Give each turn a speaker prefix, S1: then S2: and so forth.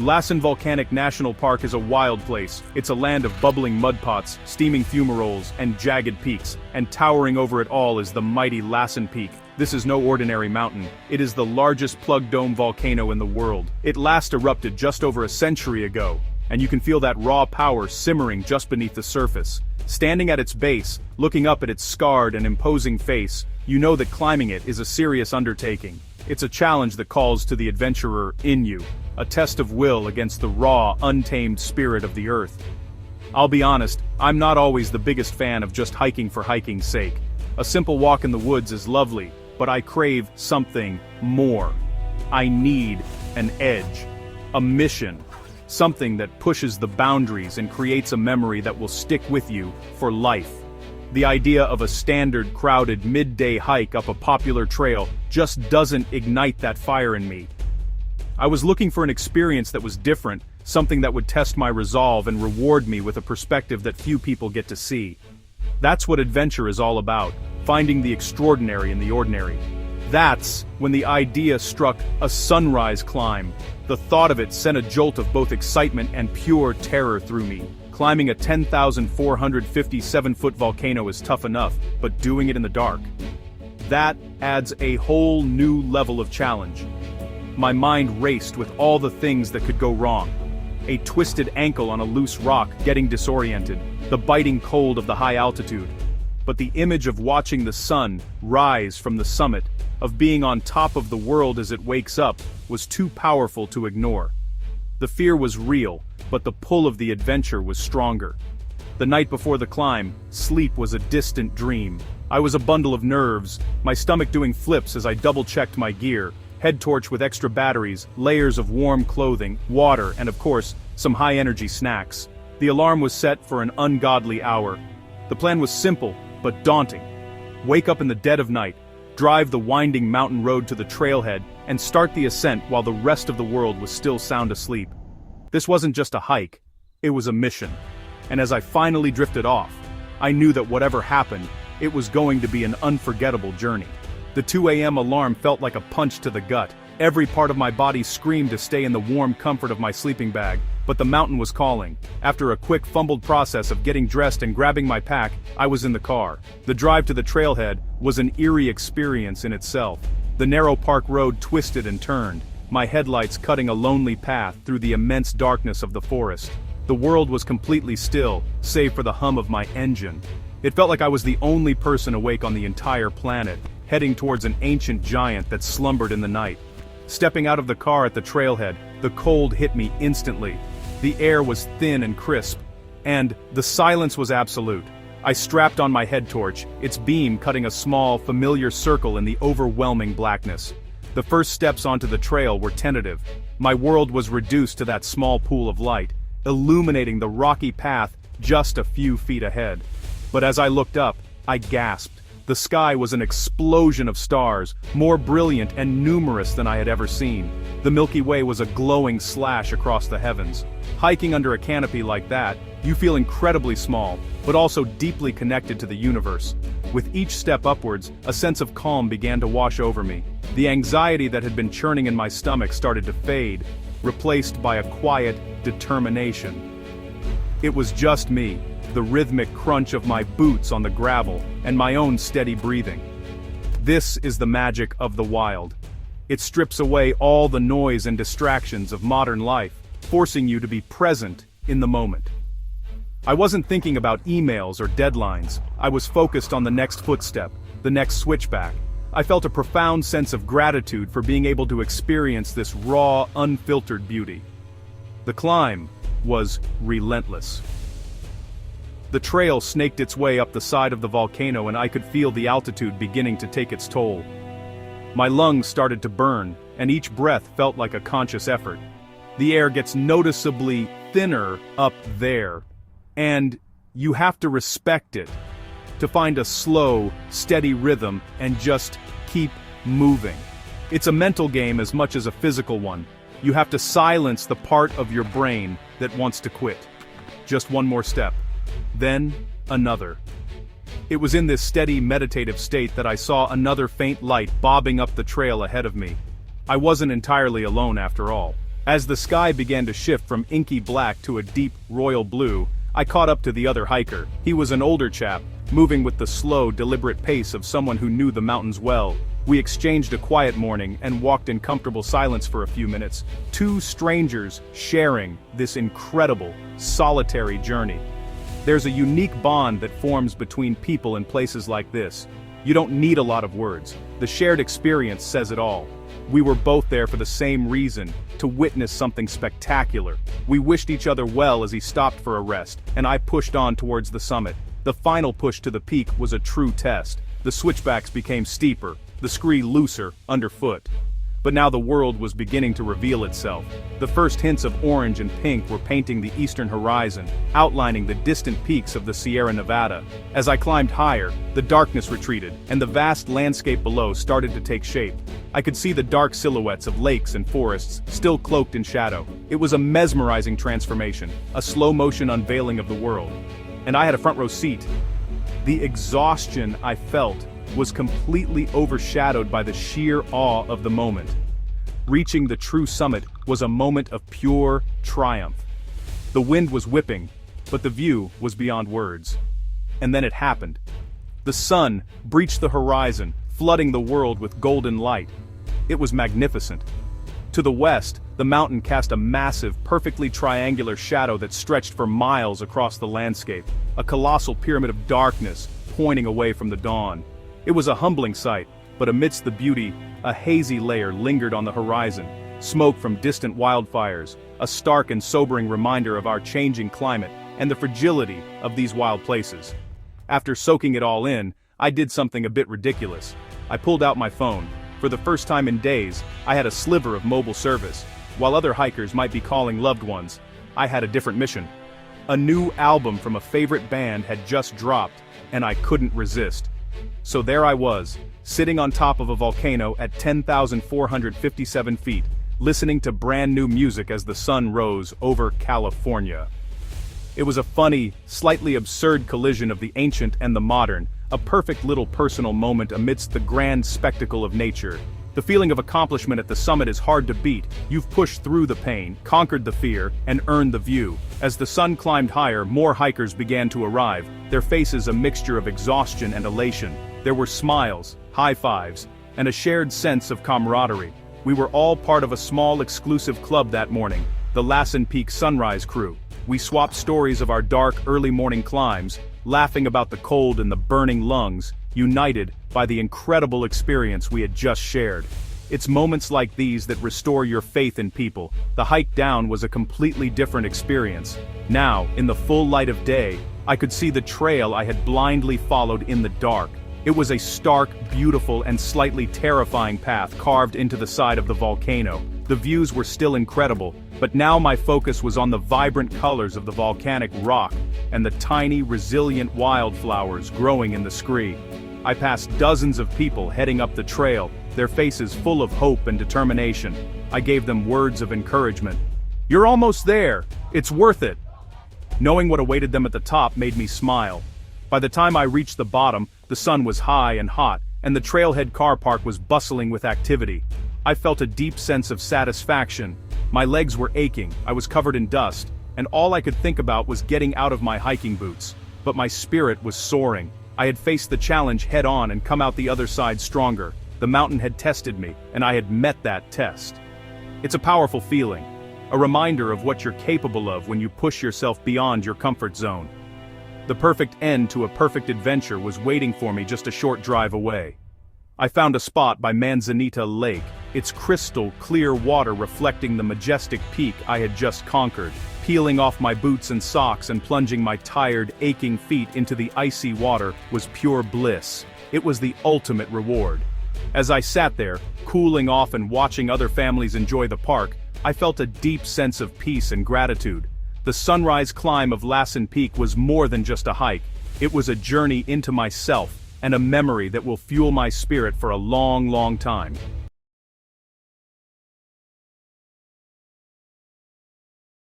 S1: Lassen Volcanic National Park is a wild place. It's a land of bubbling mudpots, steaming fumaroles, and jagged peaks, and towering over it all is the mighty Lassen Peak. This is no ordinary mountain. It is the largest plug-dome volcano in the world. It last erupted just over a century ago, and you can feel that raw power simmering just beneath the surface. Standing at its base, looking up at its scarred and imposing face, you know that climbing it is a serious undertaking. It's a challenge that calls to the adventurer in you, a test of will against the raw, untamed spirit of the earth. I'll be honest, I'm not always the biggest fan of just hiking for hiking's sake. A simple walk in the woods is lovely, but I crave something more. I need an edge, a mission, something that pushes the boundaries and creates a memory that will stick with you for life. The idea of a standard, crowded, midday hike up a popular trail just doesn't ignite that fire in me. I was looking for an experience that was different, something that would test my resolve and reward me with a perspective that few people get to see. That's what adventure is all about, finding the extraordinary in the ordinary. That's when the idea struck a sunrise climb. The thought of it sent a jolt of both excitement and pure terror through me. Climbing a 10,457-foot volcano is tough enough, but doing it in the dark, that adds a whole new level of challenge. My mind raced with all the things that could go wrong. A twisted ankle on a loose rock, getting disoriented, the biting cold of the high altitude. But the image of watching the sun rise from the summit, of being on top of the world as it wakes up, was too powerful to ignore. The fear was real, but the pull of the adventure was stronger. The night before the climb, sleep was a distant dream. I was a bundle of nerves, my stomach doing flips as I double-checked my gear, head torch with extra batteries, layers of warm clothing, water, and of course, some high-energy snacks. The alarm was set for an ungodly hour. The plan was simple, but daunting. Wake up in the dead of night, drive the winding mountain road to the trailhead, and start the ascent while the rest of the world was still sound asleep. This wasn't just a hike, it was a mission. And as I finally drifted off, I knew that whatever happened, it was going to be an unforgettable journey. The 2 a.m. alarm felt like a punch to the gut. Every part of my body screamed to stay in the warm comfort of my sleeping bag, but the mountain was calling. After a quick fumbled process of getting dressed and grabbing my pack, I was in the car. The drive to the trailhead was an eerie experience in itself. The narrow park road twisted and turned, my headlights cutting a lonely path through the immense darkness of the forest. The world was completely still, save for the hum of my engine. It felt like I was the only person awake on the entire planet, heading towards an ancient giant that slumbered in the night. Stepping out of the car at the trailhead, the cold hit me instantly. The air was thin and crisp, and the silence was absolute. I strapped on my head torch, its beam cutting a small, familiar circle in the overwhelming blackness. The first steps onto the trail were tentative. My world was reduced to that small pool of light, illuminating the rocky path just a few feet ahead. But as I looked up, I gasped. The sky was an explosion of stars, more brilliant and numerous than I had ever seen. The Milky Way was a glowing slash across the heavens. Hiking under a canopy like that, you feel incredibly small, but also deeply connected to the universe. With each step upwards, a sense of calm began to wash over me. The anxiety that had been churning in my stomach started to fade, replaced by a quiet determination. It was just me, the rhythmic crunch of my boots on the gravel, and my own steady breathing. This is the magic of the wild. It strips away all the noise and distractions of modern life, forcing you to be present in the moment. I wasn't thinking about emails or deadlines. I was focused on the next footstep, the next switchback. I felt a profound sense of gratitude for being able to experience this raw, unfiltered beauty. The climb was relentless. The trail snaked its way up the side of the volcano, and I could feel the altitude beginning to take its toll. My lungs started to burn, and each breath felt like a conscious effort. The air gets noticeably thinner up there, and you have to respect it, to find a slow, steady rhythm and just keep moving. It's a mental game as much as a physical one. You have to silence the part of your brain that wants to quit. Just one more step. Then, another. It was in this steady, meditative state that I saw another faint light bobbing up the trail ahead of me. I wasn't entirely alone after all. As the sky began to shift from inky black to a deep, royal blue, I caught up to the other hiker. He was an older chap, moving with the slow, deliberate pace of someone who knew the mountains well. We exchanged a quiet morning and walked in comfortable silence for a few minutes, two strangers sharing this incredible, solitary journey. There's a unique bond that forms between people in places like this. You don't need a lot of words. The shared experience says it all. We were both there for the same reason, to witness something spectacular. We wished each other well as he stopped for a rest, and I pushed on towards the summit. The final push to the peak was a true test. The switchbacks became steeper, the scree looser underfoot. But now the world was beginning to reveal itself. The first hints of orange and pink were painting the eastern horizon, outlining the distant peaks of the Sierra Nevada. As I climbed higher, the darkness retreated, and the vast landscape below started to take shape. I could see the dark silhouettes of lakes and forests, still cloaked in shadow. It was a mesmerizing transformation, a slow-motion unveiling of the world. And I had a front-row seat. The exhaustion I felt was completely overshadowed by the sheer awe of the moment. Reaching the true summit was a moment of pure triumph. The wind was whipping, but the view was beyond words. And then it happened. The sun breached the horizon, flooding the world with golden light. It was magnificent. To the west, the mountain cast a massive, perfectly triangular shadow that stretched for miles across the landscape, a colossal pyramid of darkness pointing away from the dawn. It was a humbling sight, but amidst the beauty, a hazy layer lingered on the horizon, smoke from distant wildfires, a stark and sobering reminder of our changing climate and the fragility of these wild places. After soaking it all in, I did something a bit ridiculous. I pulled out my phone. For the first time in days, I had a sliver of mobile service. While other hikers might be calling loved ones, I had a different mission. A new album from a favorite band had just dropped, and I couldn't resist. So there I was, sitting on top of a volcano at 10,457 feet, listening to brand new music as the sun rose over California. It was a funny, slightly absurd collision of the ancient and the modern, a perfect little personal moment amidst the grand spectacle of nature. The feeling of accomplishment at the summit is hard to beat. You've pushed through the pain, conquered the fear, and earned the view. As the sun climbed higher, more hikers began to arrive, their faces a mixture of exhaustion and elation. There were smiles, high fives, and a shared sense of camaraderie. We were all part of a small exclusive club that morning, the Lassen Peak Sunrise Crew. We swapped stories of our dark early morning climbs, laughing about the cold and the burning lungs, united by the incredible experience we had just shared. It's moments like these that restore your faith in people. The hike down was a completely different experience. Now, in the full light of day, I could see the trail I had blindly followed in the dark. It was a stark, beautiful, and slightly terrifying path carved into the side of the volcano. The views were still incredible, but now my focus was on the vibrant colors of the volcanic rock and the tiny, resilient wildflowers growing in the scree. I passed dozens of people heading up the trail, their faces full of hope and determination. I gave them words of encouragement. "You're almost there. It's worth it." Knowing what awaited them at the top made me smile. By the time I reached the bottom, the sun was high and hot, and the trailhead car park was bustling with activity. I felt a deep sense of satisfaction. My legs were aching, I was covered in dust, and all I could think about was getting out of my hiking boots. But my spirit was soaring. I had faced the challenge head-on and come out the other side stronger. The mountain had tested me, and I had met that test. It's a powerful feeling, a reminder of what you're capable of when you push yourself beyond your comfort zone. The perfect end to a perfect adventure was waiting for me just a short drive away. I found a spot by Manzanita Lake, its crystal clear water reflecting the majestic peak I had just conquered. Peeling off my boots and socks and plunging my tired, aching feet into the icy water was pure bliss. It was the ultimate reward. As I sat there, cooling off and watching other families enjoy the park, I felt a deep sense of peace and gratitude. The sunrise climb of Lassen Peak was more than just a hike. It was a journey into myself, and a memory that will fuel my spirit for a long, long time.